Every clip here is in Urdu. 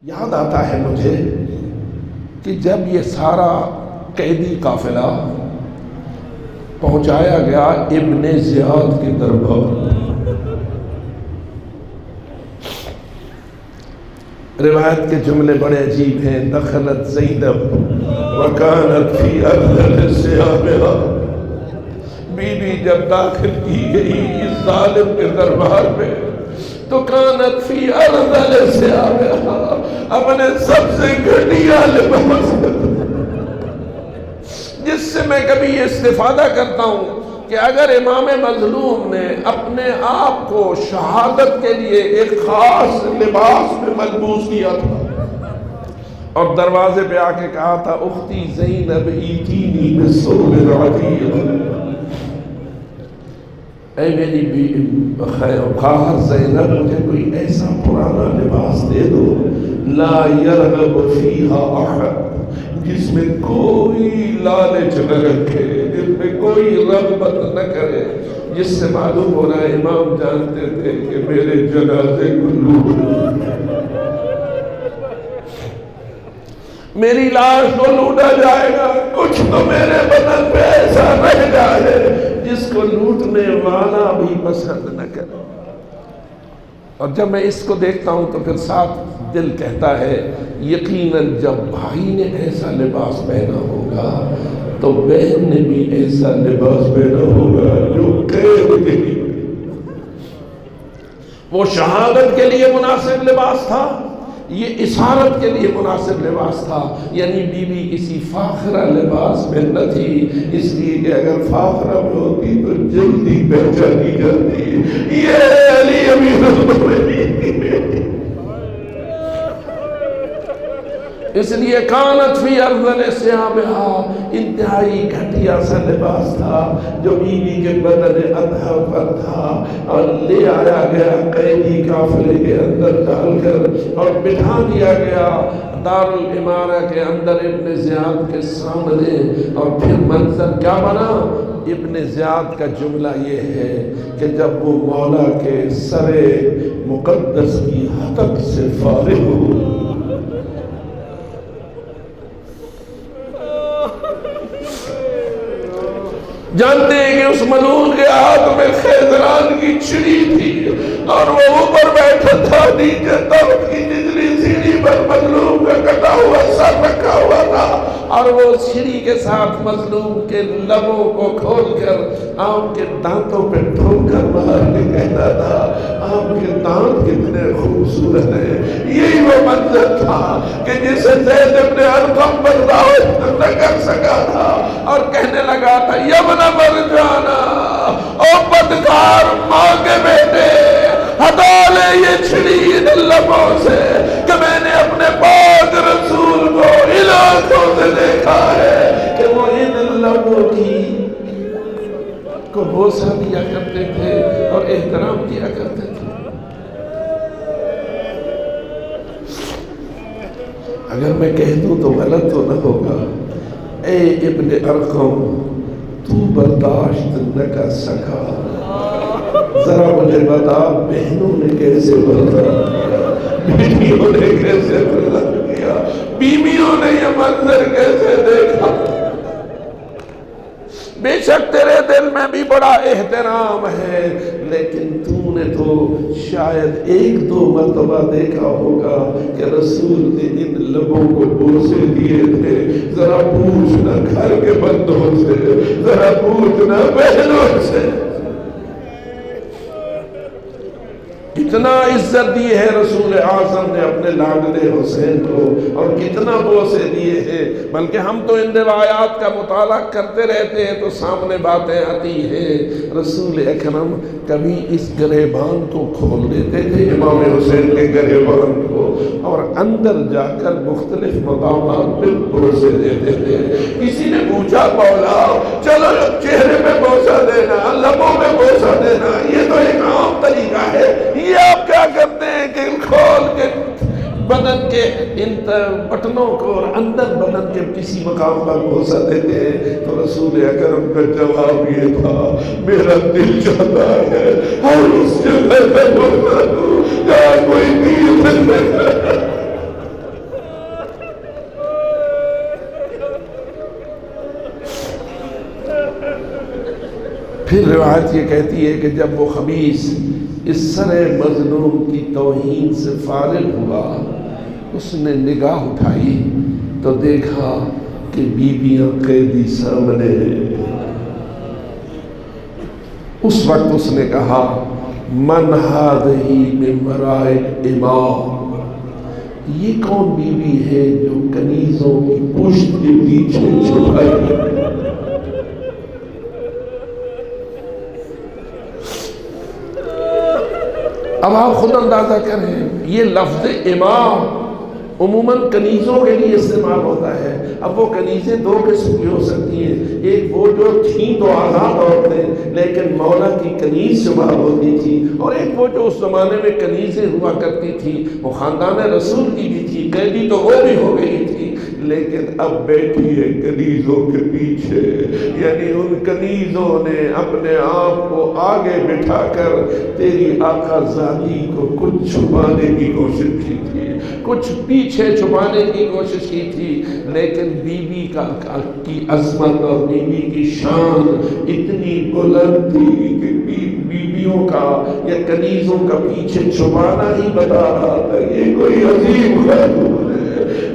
یاد آتا ہے مجھے کہ جب یہ سارا قیدی قافلہ پہنچایا گیا ابن زیاد کے دربار، روایت کے جملے بڑے عجیب ہیں۔ دخلت زینب وکانت فی ارذل ثیابہا، بی بی جب داخل کی گئی اس ظالم کے دربار میں تو کانت فی ارذل ثیابہا، اپنے سب سے گھٹیا لباس، جس سے میں کبھی یہ استفادہ کرتا ہوں کہ اگر امام مظلوم نے اپنے آپ کو شہادت کے لیے ایک خاص لباس میں ملبوس کیا تھا اور دروازے پہ آ کے کہا تھا اختی زینب ایتینی بثوب عتیق، اے میری خواہر زینب مجھے کوئی ایسا پرانا لباس دے دو لا یرغب فیہا احد، جس میں کوئی لالچ نہ رکھے، جس میں کوئی رغبت نہ کرے، جس سے معلوم ہو رہا ہے امام جانتے تھے کہ میرے جنازے کو لوٹ، میری لاش کو لوٹا جائے گا، کچھ تو میرے بدن پہ ایسا رہ جائے جس کو لوٹنے والا بھی پسند نہ کرے۔ اور جب میں اس کو دیکھتا ہوں تو پھر ساتھ دل کہتا ہے یقیناً جب بھائی نے ایسا لباس پہنا ہوگا تو بہن نے بھی ایسا لباس پہنا ہوگا جو قید کے لیے، وہ شہادت کے لیے مناسب لباس تھا، یہ اسارت کے لیے مناسب لباس تھا، یعنی بی بی کسی فاخرہ لباس میں نہ تھی، اس لیے کہ اگر فاخرہ میں ہوتی تو جلدی پہچانی جاتی یہ علی امیر المومنین، اس لیے کانت فی ارذل ثیابہا، انتہائی گھٹیا سا لباس تھا جو بی بی کے بدن اطہر پر تھا، اور لے آیا گیا قیدی قافلے کے اندر ڈال کر اور بٹھا دیا گیا دار الامارہ کے اندر ابن زیاد کے سامنے۔ اور پھر منظر کیا بنا؟ ابن زیاد کا جملہ یہ ہے کہ جب وہ مولا کے سر مقدس کی ہتک سے فارغ ہو، جانتے ہیں کہ اس ملعون کے ہاتھ میں خیزران کی چھڑی تھی اور وہ اوپر بیٹھا تھا، نیچے طرف کی نچلی سیڑھی پر مظلوم کا کٹا ہوا سر رکھا ہوا تھا، اور وہ چھڑی کے ساتھ مظلوم کے لبوں کو کھول کر آم کے دانتوں پہ ٹھوکر مار کے کہتا تھا آم کے دانت کتنے خوبصورت ہیں۔ یہی وہ منظر تھا کہ جسے زید ابن ارقم برداشت نہ کر سکا تھا اور کہنے لگا تھا یبن مرجانا، او بدکار ماں کے بیٹے، ہٹا لے یہ چھڑی ان لبوں سے کہ میں نے اپنے پاک رسول کو ان آنکھوں سے دیکھا ہے کہ وہ ان لبوں کی کو بوسہ دیا کرتے تھے اور احترام کیا کرتے تھے۔ اگر میں کہہ دوں تو غلط تو نہ ہوگا، اے ابن ارقم تو برداشت نہ کر سکا، ذرا مجھے بتا بہنوں نے کیسے برداشت کیا، بیٹیوں نے کیسے برداشت کیا، بیویوں نے یہ منظر کیسے دیکھا۔ بے شک تیرے دل میں بھی بڑا احترام ہے، لیکن تو نے تو شاید ایک دو مرتبہ دیکھا ہوگا کہ رسول نے ان لبوں کو بوسے دیے تھے، ذرا پوچھنا گھر کے بندوں سے، ذرا پوچھنا بہنوں سے، کتنا عزت دی ہے رسول اعظم نے اپنے لاڈلے حسین کو اور کتنا بوسے دیے ہیں۔ بلکہ ہم تو ان روایات کا مطالعہ کرتے رہتے ہیں تو سامنے باتیں آتی ہیں۔ رسول اکرم کبھی اس گریبان کو کھول دیتے تھے، امام حسین کے گریبان کو، اور اندر جا کر مختلف مقامات پہ بوسے دیتے تھے۔ کسی نے پوچھا مولا چلو چہرے پہ بوسہ دینا، لبوں میں بوسہ دینا یہ تو ایک عام طریقہ ہے، یہ آپ کیا کرتے ہیں کہ کھول کے بدن کے ان بٹنوں کو اور اندر بدن کے کسی مقام پر بوسہ دیتے ہیں؟ تو رسول اکرم کا جواب یہ تھا میرا دل چاہتا ہے ہر اس جگہ پہ بوسہ دوں جہاں کوئی تیر نہیں ہے۔ پھر روایت یہ کہتی ہے کہ جب وہ خبیث اس سر مظلوم کی توہین سے فارغ ہوا، اس نے نگاہ اٹھائی تو دیکھا کہ بیویاں قیدی سامنے ہیں۔ اس وقت اس نے کہا من ہذہ من وراء الامام، یہ کون بیوی ہے جو کنیزوں کی پشت کے پیچھے چھپائی ہے؟ اب آپ خود اندازہ کریں، یہ لفظ امام عموماً کنیزوں کے لیے استعمال ہوتا ہے۔ اب وہ کنیزیں دو قسم کی ہو سکتی ہیں، ایک وہ جو تھیں تو آزاد عورتیں لیکن مولا کی کنیز شمار ہوتی تھی، اور ایک وہ جو اس زمانے میں کنیزیں ہوا کرتی تھی، وہ خاندان رسول کی بھی تھی، قیدی تو وہ بھی ہو گئی تھی، لیکن اب بیٹھی ہے کنیزوں کے پیچھے، یعنی ان کنیزوں نے اپنے آپ کو آگے بٹھا کر تیری آقا زادی کو کچھ چھپانے کی کوشش کی تھی، کچھ پیچھے چھپانے کی کوشش کی تھی، لیکن بیوی کی عظمت اور بیوی کی شان اتنی بلند تھی کہ بیویوں کا یا کنیزوں کا پیچھے چھپانا ہی بتا رہا تھا یہ کوئی عظیم خاتون ہے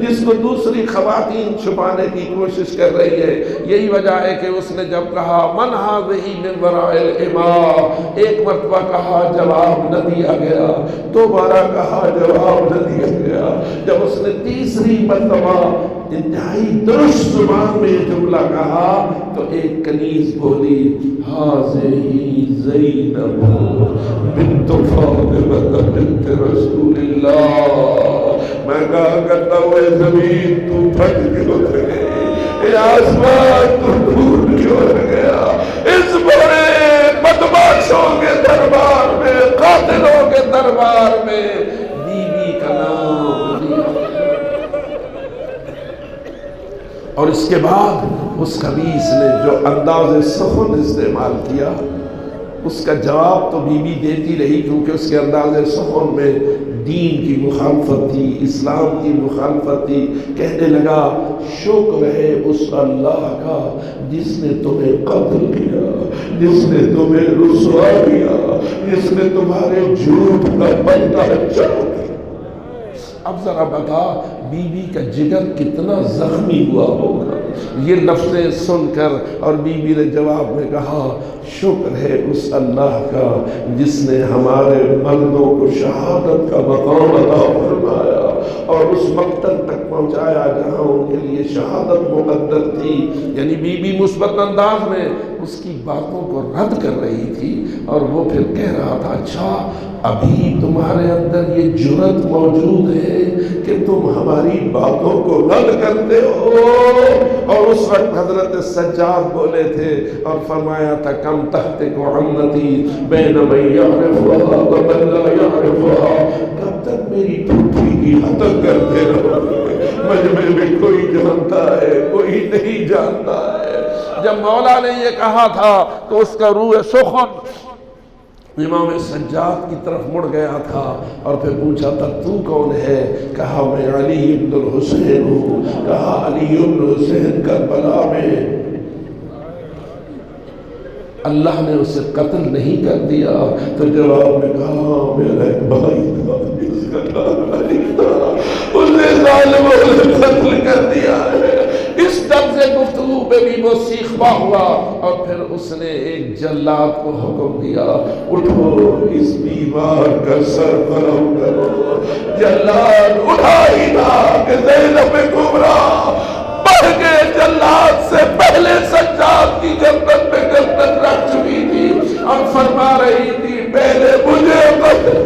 جس کو دوسری خواتین چھپانے کی کوشش کر رہی ہے۔ یہی وجہ ہے کہ اس نے جب کہا من ہذہ من وراء الامام، ایک مرتبہ کہا جواب نہ دیا گیا، دوبارہ کہا جواب نہ دیا گیا، جب اس نے تیسری مرتبہ انتہائی درست زبان میں یہ جملہ کہا تو ایک کنیز بولی ہذہ زینب بنت فاطمہ بنت رسول اللہ۔ میں کہا کرتا ہوں اے زمین تو پھٹ کیوں گئے، اے آسمان تو ٹوٹ کیوں گیا، اس بڑے بدماشوں کے دربار میں، قاتلوں کے دربار میں بیوی کا نام لیا۔ اور اس کے بعد اس خبیث نے جو انداز سخن استعمال کیا، اس کا جواب تو بیوی دیتی رہی کیونکہ اس کے انداز سخن میں دین کی مخالفت تھی، اسلام کی مخالفت تھی۔ کہنے لگا شکر ہے اس اللہ کا جس نے تمہیں قتل کیا، جس نے تمہیں رسوا کیا، جس نے تمہارے جھوٹ کا پردہ چڑھا۔ اب ذرا بتا بیوی کا جگر کتنا زخمی ہوا ہوگا یہ لفظیں سن کر، اور بیوی نے جواب میں کہا شکر ہے اس اللہ کا جس نے ہمارے مردوں کو شہادت کا مقام عطا فرمایا اور اس مقتل تک پہنچایا جہاں ان کے لیے شہادت مقدر تھی۔ یعنی بیوی مثبت انداز میں اس کی باتوں کو رد کر رہی تھی، اور وہ پھر کہہ رہا تھا اچھا ابھی تمہارے اندر یہ جرأت موجود ہے کہ تم ہماری باتوں کو رد کرتے ہو۔ اور اس وقت حضرت سجاد بولے تھے اور فرمایا تھا کم تحتک عمتی بین من یعرفها ومن لا یعرفها، کب تک میری پھوپھی کی حتق کرتے رہو، مجمع میں کوئی جانتا ہے کوئی نہیں جانتا ہے۔ جب مولا نے یہ کہا تھا تو اس کا روح سخن امام سجاد کی طرف مڑ گیا تھا اور پھر پوچھا تھا تو کون ہے؟ کہا میں علی بن الحسین ہوں۔ کہا علی بن الحسین کربلا میں اللہ نے اسے قتل نہیں کر دیا؟ تو جواب میں کہا میرا ایک بھائی تھا جس کا نام علی تھا، اسے ظالموں نے قتل کر دیا ہے۔ اس طرز گفتگو پہ بھی وہ سیخوا ہوا اور پھر اس نے ایک جلاد کو حکم دیا اٹھو اس بیمار کا سر قلم کرو۔ جلاد اٹھا ہی تھا کہ زینب کبریٰ بڑھ کے جلاد سے پہلے سجاد کی گردن پہ گردن رکھ چکی تھی اور فرما رہی تھی پہلے مجھے قتل۔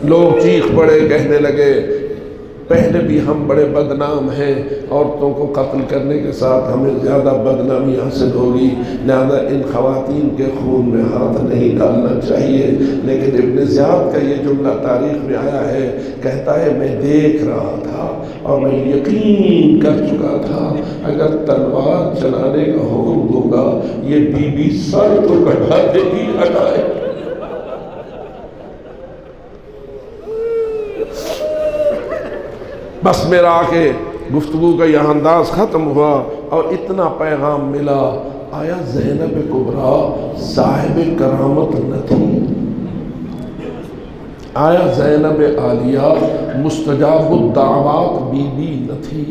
لوگ چیخ پڑے کہنے لگے پہلے بھی ہم بڑے بدنام ہیں، عورتوں کو قتل کرنے کے ساتھ ہمیں زیادہ بدنامی حاصل ہوگی، لہذا ان خواتین کے خون میں ہاتھ نہیں ڈالنا چاہیے۔ لیکن ابن زیاد کا یہ جملہ تاریخ میں آیا ہے، کہتا ہے میں دیکھ رہا تھا اور میں یقین کر چکا تھا اگر تلوار چلانے کا حکم دوں گا یہ بی بی سر تو کٹا دے گی، ہٹائے۔ بس میرا آ کے گفتگو کا یہ انداز ختم ہوا اور اتنا پیغام ملا، آیا زینب کبریٰ صاحب کرامت نہ تھی؟ آیا زینب عالیہ مستجاب الدعوات بی بی نہ تھی؟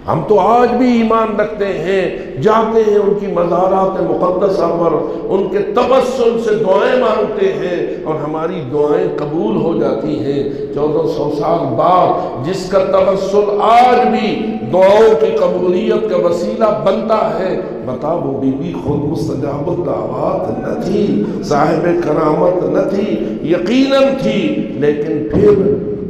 ہم تو آج بھی ایمان رکھتے ہیں، جاتے ہیں ان کی مزارات مقدسہ پر، ان کے تبسم سے دعائیں مانگتے ہیں اور ہماری دعائیں قبول ہو جاتی ہیں 1400 سال بعد۔ جس کا تبسم آج بھی دعاؤں کی قبولیت کا وسیلہ بنتا ہے، بتا وہ بی بی خود مستجاب الدعوات نہ تھی، صاحب کرامت نہ تھی؟ یقیناً تھی، لیکن پھر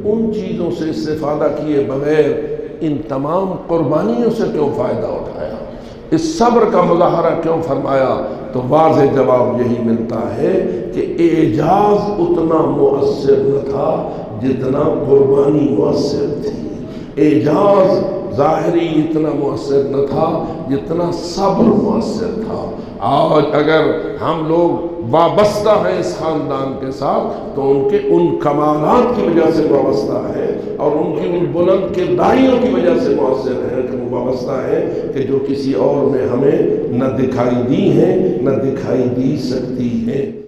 ان چیزوں سے استفادہ کیے بغیر ان تمام قربانیوں سے کیوں فائدہ اٹھایا؟ اس صبر کا مظاہرہ کیوں فرمایا؟ تو واضح جواب یہی ملتا ہے کہ اعجاز اتنا مؤثر نہ تھا جتنا قربانی مؤثر تھی، اعجاز ظاہری اتنا مؤثر نہ تھا جتنا صبر مؤثر تھا۔ آج اگر ہم لوگ وابستہ ہیں اس خاندان کے ساتھ تو ان کے ان کمالات کی وجہ سے وابستہ ہے، اور ان کی ان بلند کرداریوں کی وجہ سے مؤثر ہے کہ وہ وابستہ ہے کہ جو کسی اور میں ہمیں نہ دکھائی دی ہیں نہ دکھائی دی سکتی ہیں۔